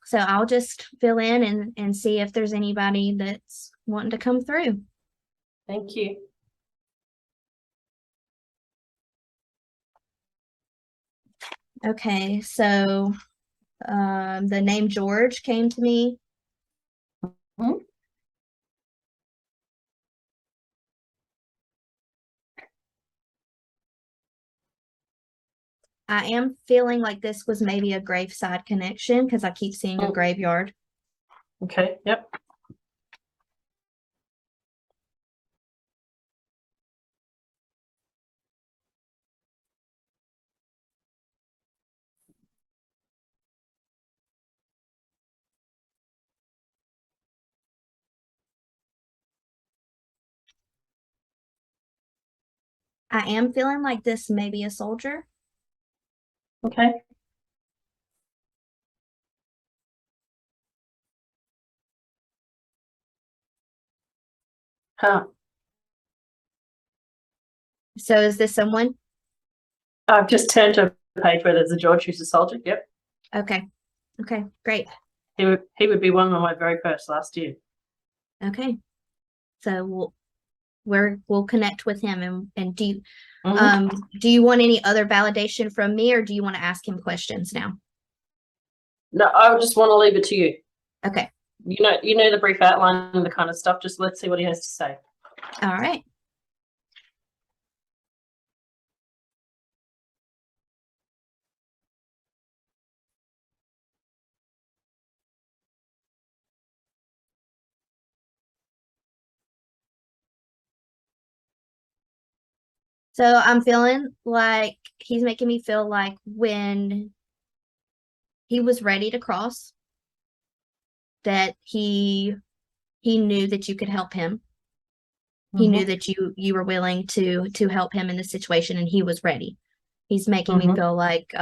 So I'll just fill in and see if there's anybody that's wanting to come through. Thank you. Okay, so the name George came to me. Hmm? I am feeling like this was maybe a graveside connection because I keep seeing a graveyard. Okay, yep. I am feeling like this may be a soldier. Okay. Huh. So is this someone? I've just turned to a page where there's a George who's a soldier. Yep. Okay. Okay, great. He would be one of my very first last year. Okay. So we'll connect with him and do you do you want any other validation from me or do you want to ask him questions now? No, I just want to leave it to you. Okay. You know the brief outline and the kind of stuff. Just let's see what he has to say. All right. So I'm feeling like he's making me feel like when he was ready to cross, that he knew that you could help him. He knew that you were willing to help him in the situation and he was ready. He's making me feel like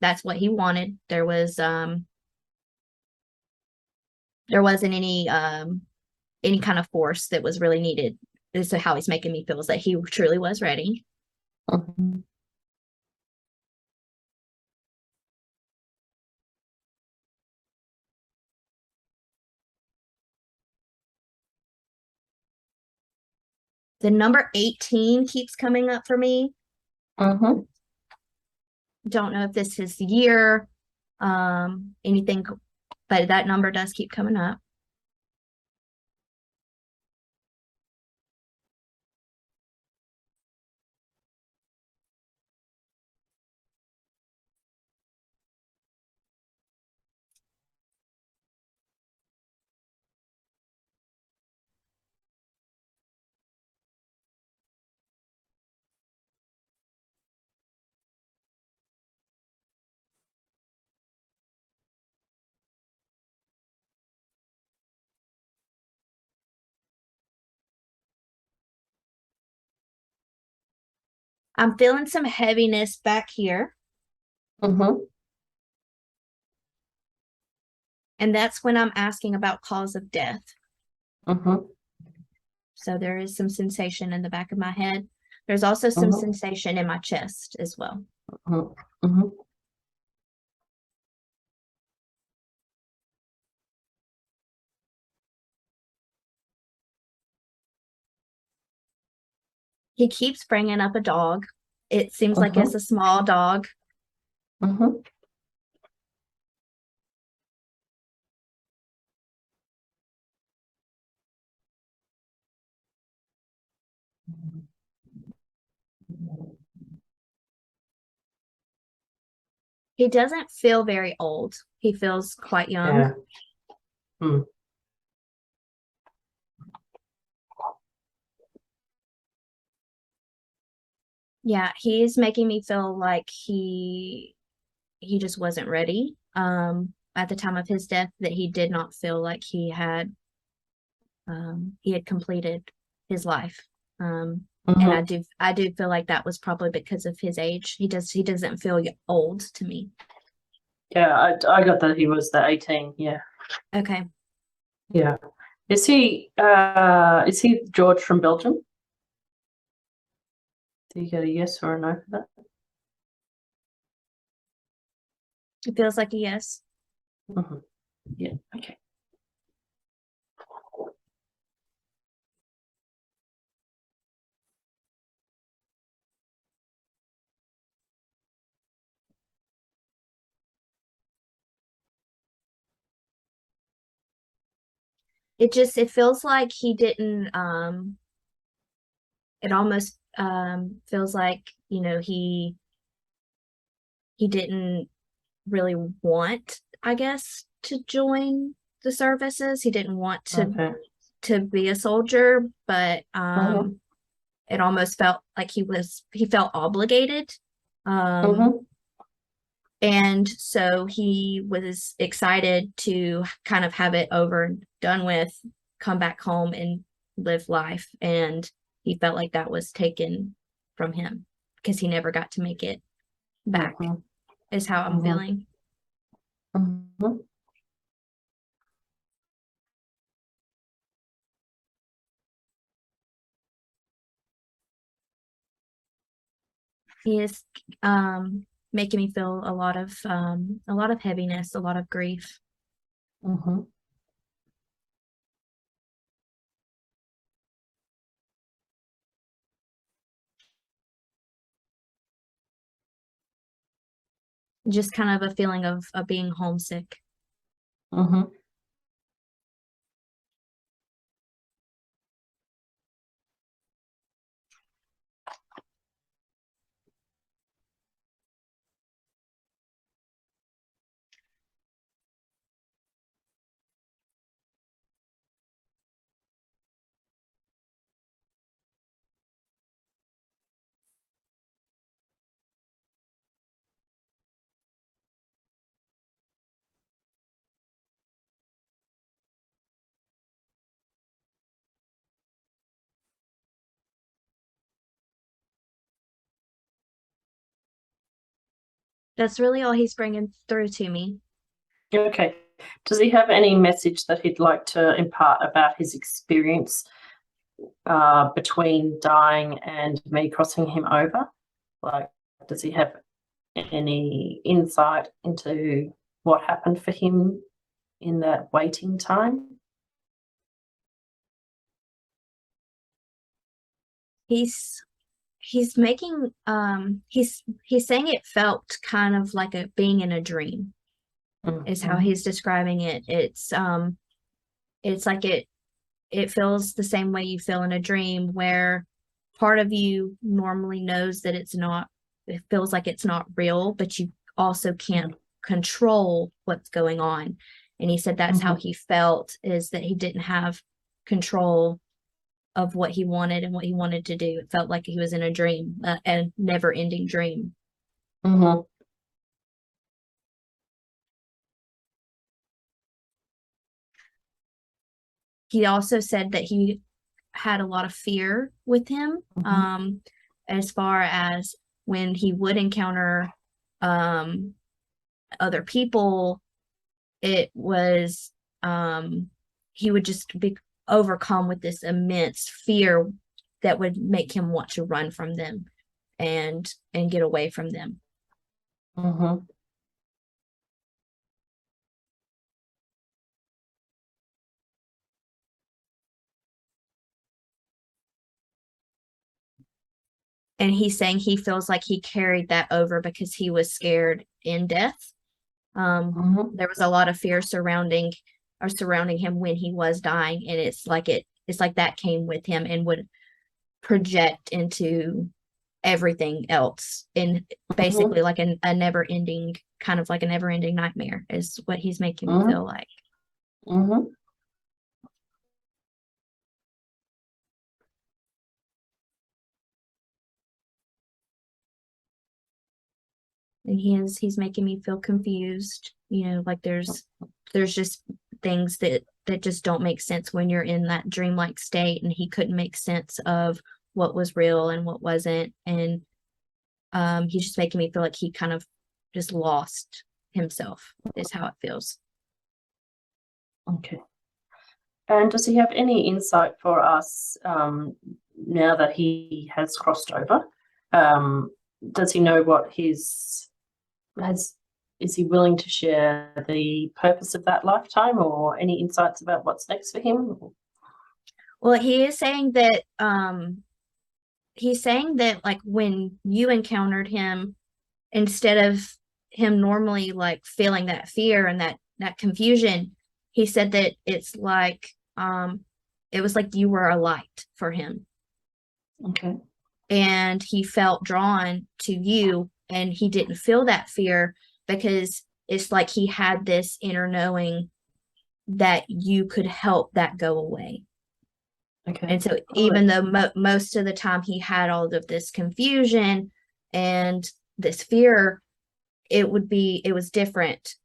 that's what he wanted. There wasn't any kind of force that was really needed. So how he's making me feel is that he truly was ready. The number 18 keeps coming up for me. Don't know if this is the year, anything, but that number does keep coming up. I'm feeling some heaviness back here. And that's when I'm asking about cause of death. So there is some sensation in the back of my head. There's also some sensation in my chest as well. He keeps bringing up a dog. It seems like it's a small dog. He doesn't feel very old. He feels quite young. Yeah. Yeah, he's making me feel like he just wasn't ready. At the time of his death, that he did not feel like he had completed his life. And I do feel like that was probably because of his age. He doesn't feel old to me. Yeah, I got that he was the 18. Yeah. Okay. Yeah. Is he George from Belgium? Do you get a yes or a no for that? It feels like a yes. Yeah, okay. It feels like he didn't it almost feels like, he didn't really want, I guess, to join the services. He didn't want Okay. to be a soldier, but Mhm. it almost felt like he felt obligated. Um Mhm. and so he was excited to kind of have it over and done with, come back home and live life. And he felt like that was taken from him because he never got to make it back, Mhm. is how I'm Mhm. feeling. Mhm. He is making me feel a lot of heaviness, a lot of grief. Mhm. Just kind of a feeling of being homesick. Mhm. That's really all he's bringing through to me. Okay. Does he have any message that he'd like to impart about his experience between dying and me crossing him over? Like, does he have any insight into what happened for him in that waiting time? He's he's making he's saying it felt kind of like a being in a dream, is how Mhm. he's describing it. It's like it feels the same way you feel in a dream, where part of you normally knows that it feels like it's not real, but you also can't control what's going on. And he said that's how Mhm. he felt, is that he didn't have control of what he wanted and what he wanted to do. It felt like he was in a dream, a never ending dream. Mhm. He also said that he had a lot of fear with him, Mhm. as far as when he would encounter um, other people, it was he would just be overcome with this immense fear that would make him want to run from them and get away from them. Mhm. And he's saying he feels like he carried that over because he was scared in death. Mhm. There was a lot of fear surrounding him when he was dying, and it's like that came with him and would project into everything else, in Mhm. basically like a never ending, kind of like a never ending nightmare, is what he's making me Mhm. feel like. Mhm. And he's making me feel confused, like there's just things that just don't make sense when you're in that dreamlike state, and he couldn't make sense of what was real and what wasn't. And he's just making me feel like he kind of just lost himself, is how it feels. Okay. And does he have any insight for us now that he has crossed over? Um, does he know what his has? is he willing to share the purpose of that lifetime or any insights about what's next for him? Well, he is saying that like when you encountered him, instead of him normally like feeling that fear and that confusion, he said that it's like it was like you were a light for him. Okay. And he felt drawn to you, and he didn't feel that fear because it's like he had this inner knowing that you could help that go away. Okay. And so even though most of the time he had all of this confusion and this fear, it was different.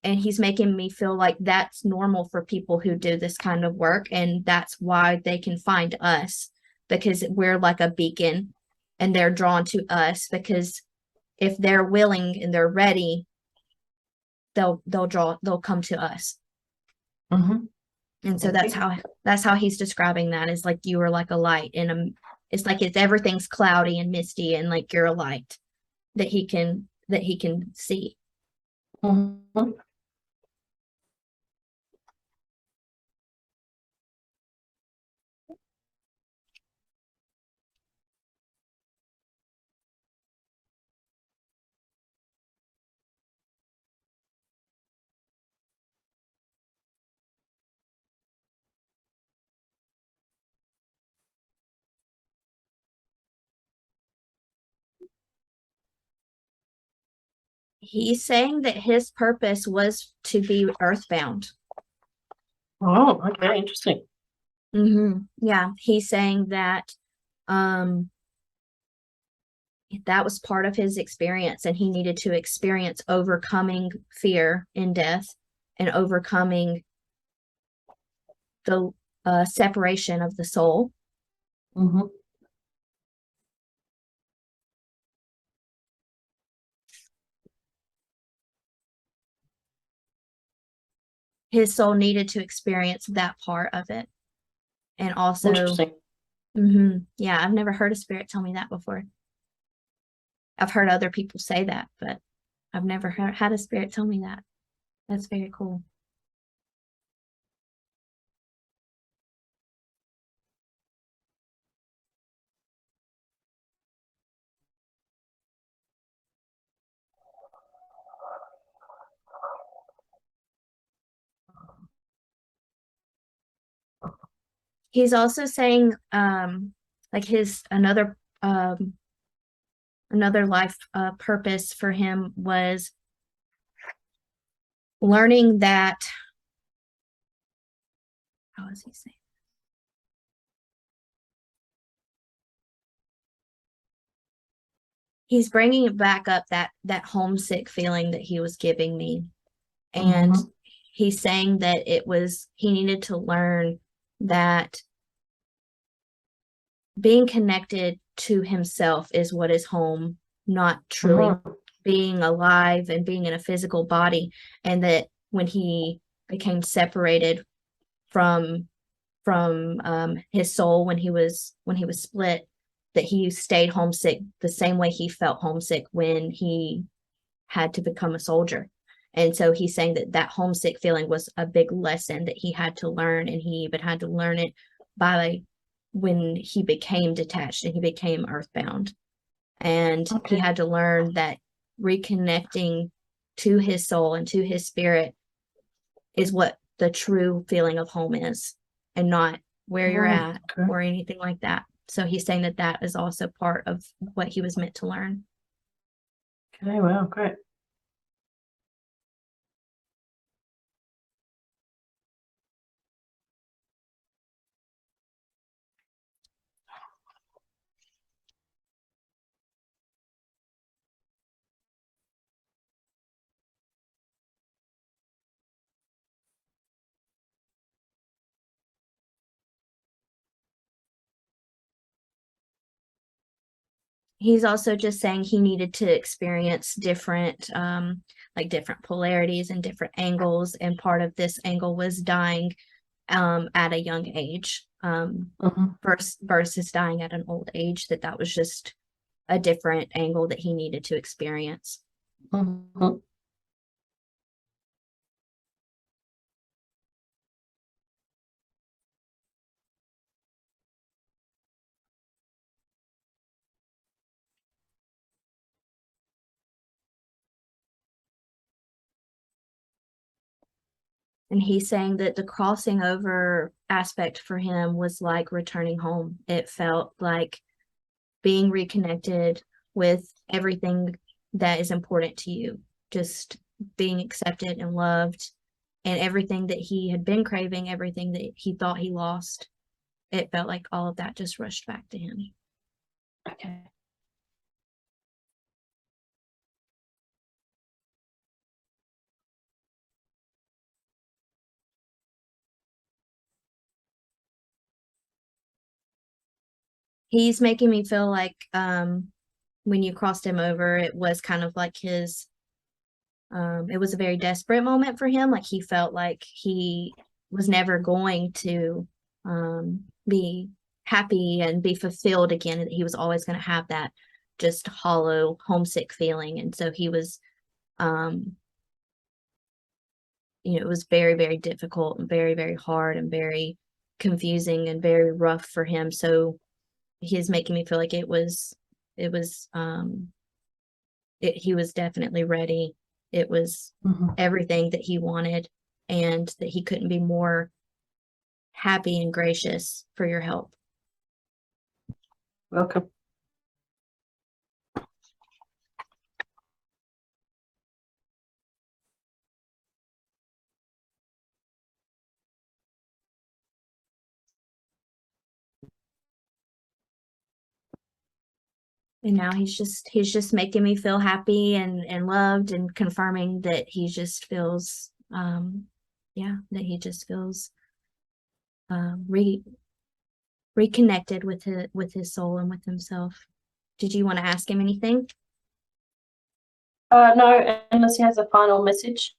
And he's making me feel like that's normal for people who do this kind of work, and that's why they can find us, because we're like a beacon and they're drawn to us, because if they're willing and they're ready, they'll come to us. Mm-hmm. And so that's how he's describing that, is like you were like a light in a, it's like it's everything's cloudy and misty, and like you're a light that he can see. Mm-hmm. He's saying that his purpose was to be earthbound. Oh, okay, interesting. Yeah, he's saying that um that was part of his experience, and he needed to experience overcoming fear in death and overcoming the separation of the soul. Mm-hmm. His soul needed to experience that part of it. And also, Interesting. Yeah, I've never heard a spirit tell me that before. I've heard other people say that, but I've never had a spirit tell me that. That's very cool. He's also saying like his another life purpose for him was learning that, how is he saying? He's bringing it back up, that homesick feeling that he was giving me. And he's saying that he needed to learn that being connected to himself is what is home, not truly being alive and being in a physical body. And that when he became separated from his soul, when he was split, that he stayed homesick the same way he felt homesick when he had to become a soldier. And so he's saying that homesick feeling was a big lesson that he had to learn, and he even had to learn it by when he became detached and he became earthbound. And he had to learn that reconnecting to his soul and to his spirit is what the true feeling of home is, and not where you're at or anything like that. So he's saying that is also part of what he was meant to learn. Okay, wow, great. He's also just saying he needed to experience different different polarities and different angles, and part of this angle was dying at a young age versus dying at an old age, that was just a different angle that he needed to experience. And he's saying that the crossing over aspect for him was like returning home. It felt like being reconnected with everything that is important to you, just being accepted and loved, and everything that he had been craving, everything that he thought he lost. It felt like all of that just rushed back to him. Okay. He's making me feel like when you crossed him over, it was kind of like his it was a very desperate moment for him. Like he felt like he was never going to be happy and be fulfilled again, and that he was always going to have that just hollow, homesick feeling. And so he was, it was very, very difficult and very, very hard and very confusing and very rough for him. So he's making me feel like he was definitely ready. It was everything that he wanted, and that he couldn't be more happy and gracious for your help. Welcome. And now he's just making me feel happy and loved, and confirming that he just feels that he just feels reconnected with his soul and with himself. Did you want to ask him anything? No, unless he has a final message.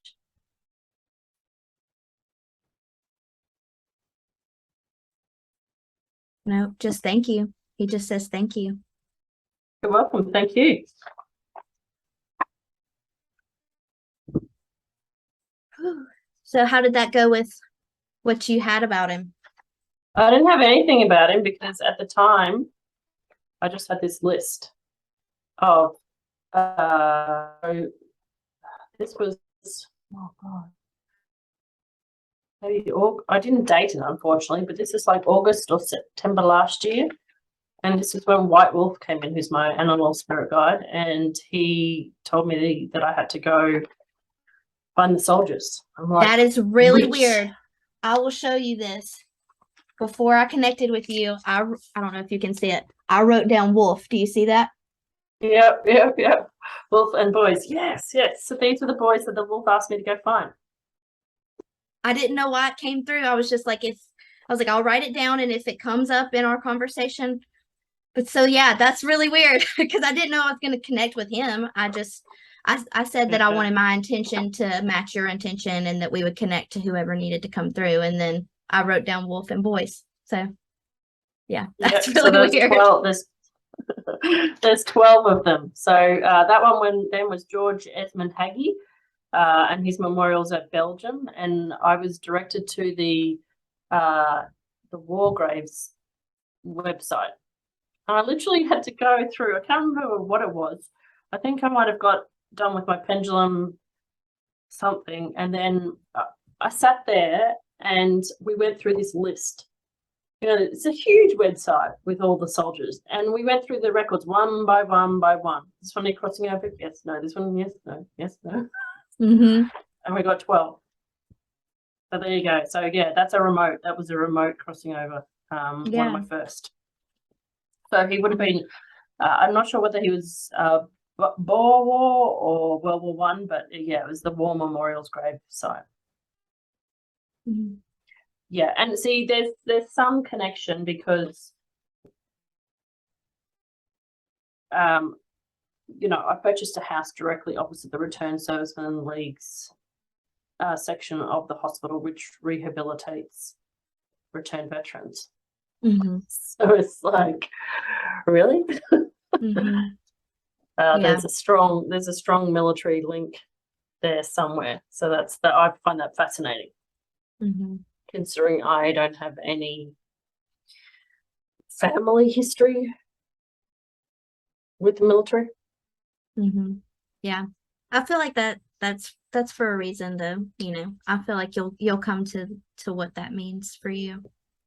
No, just thank you. He just says thank you. You're welcome. Thank you. So how did that go with what you had about him? I didn't have anything about him because at the time I just had this list of this was, oh god, maybe I didn't date it unfortunately, but this is like August or September last year, and this is when White Wolf came in, who's my animal spirit guide, and he told me that I had to go find the soldiers. I'm like, that is really which? Weird. I will show you this. Before I connected with you, I don't know if you can see it. I wrote down wolf. Do you see that? Yep. Wolf and boys. Yes. So these were the boys that the wolf asked me to go find. I didn't know why it came through. I was just like, I'll write it down, and if it comes up in our conversation. But so yeah, that's really weird because I didn't know I was going to connect with him. I said that I wanted my intention to match your intention, and that we would connect to whoever needed to come through. And then I wrote down wolf and boys. So yeah, that's really weird. 12, there's 12 of them. So that one then was George Esmond Haggie, and his memorial's at Belgium. And I was directed to the War Graves website. And I literally had to go through, I can't remember what it was. I think I might have got done with my pendulum something. And then I sat there and we went through this list. It's a huge website with all the soldiers. And we went through the records one by one by one. This one crossing over, yes, no. This one, yes, no, yes, no. And we got 12. So there you go. So yeah, that's a remote. That was a remote crossing over. One of my first. So he would have been, I'm not sure whether he was Boer War or World War One, but yeah, it was the War Memorials grave site. Yeah, and see, there's some connection because, I purchased a house directly opposite the Return Servicemen League's section of the hospital, which rehabilitates returned veterans. So it's like, really? There's a strong military link there somewhere. So I find that fascinating. Considering I don't have any family history with the military. Yeah, I feel like that's that's for a reason though, you know. I feel like you'll come to what that means for you.